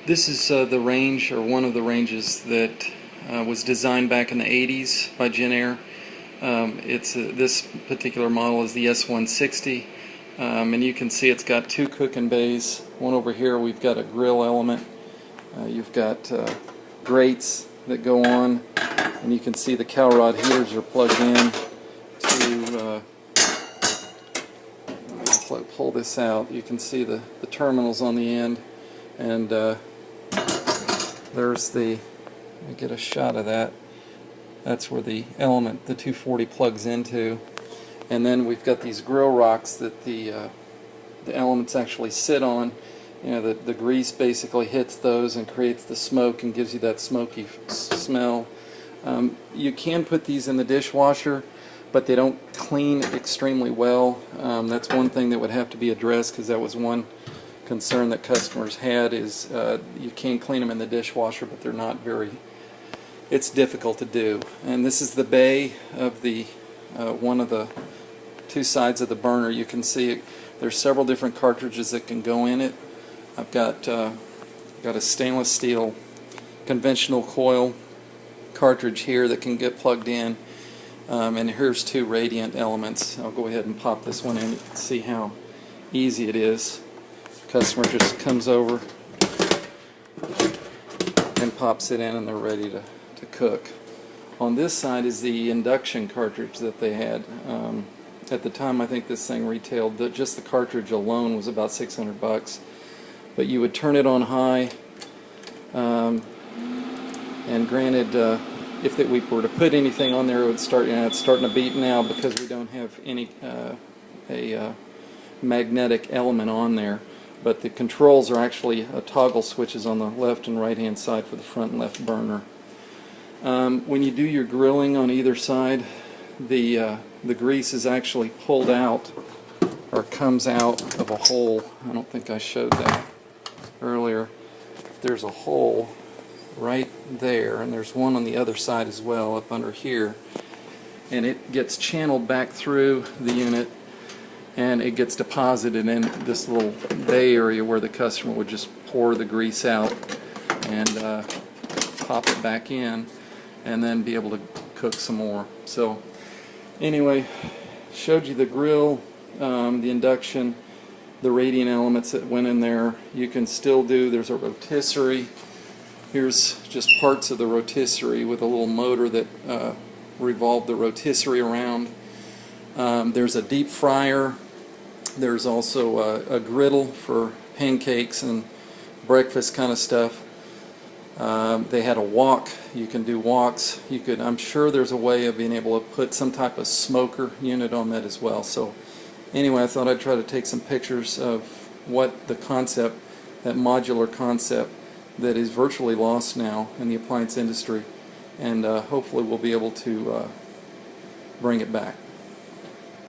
This is the range, or one of the ranges, that was designed back in the 80s by Gen Air. This particular model is the S160, and you can see it's got two cooking bays. One over here, we've got a grill element. You've got grates that go on, and you can see the cow rod heaters are plugged in to if I pull this out, you can see the terminals on the end, and there's the, let me get a shot of that. That's where the element, the 240, plugs into. And then we've got these grill rocks that the elements actually sit on. You know, the grease basically hits those and creates the smoke and gives you that smoky smell. You can put these in the dishwasher, but they don't clean extremely well. That's one thing that would have to be addressed, because that was one concern that customers had, is you can clean them in the dishwasher, but they're not very, it's difficult to do. And this is the bay of the one of the two sides of the burner. You can see there's several different cartridges that can go in it. I've got a stainless steel conventional coil cartridge here that can get plugged in, and here's two radiant elements. I'll go ahead and pop this one in. You can see how easy it is. Customer just comes over and pops it in, and they're ready to cook. On this side is the induction cartridge that they had. At the time, I think this thing retailed, just the cartridge alone was about $600. But you would turn it on high, and granted, if we were to put anything on there, it would start. You know, it's starting to beep now because we don't have any magnetic element on there. But the controls are actually toggle switches on the left and right hand side for the front and left burner. When you do your grilling on either side, the grease is actually pulled out, or comes out of a hole. I don't think I showed that earlier. There's a hole right there, and there's one on the other side as well, up under here, and it gets channeled back through the unit, and it gets deposited in this little bay area where the customer would just pour the grease out and pop it back in, and then be able to cook some more. So anyway, showed you the grill, the induction, the radiant elements that went in there. You can still do, there's a rotisserie. Here's just parts of the rotisserie with a little motor that revolved the rotisserie around. There's a deep fryer. There's also a griddle for pancakes and breakfast kind of stuff. They had a wok. You can do woks. You could, I'm sure there's a way of being able to put some type of smoker unit on that as well. So anyway, I thought I'd try to take some pictures of what the concept, that modular concept that is virtually lost now in the appliance industry, and hopefully we'll be able to bring it back.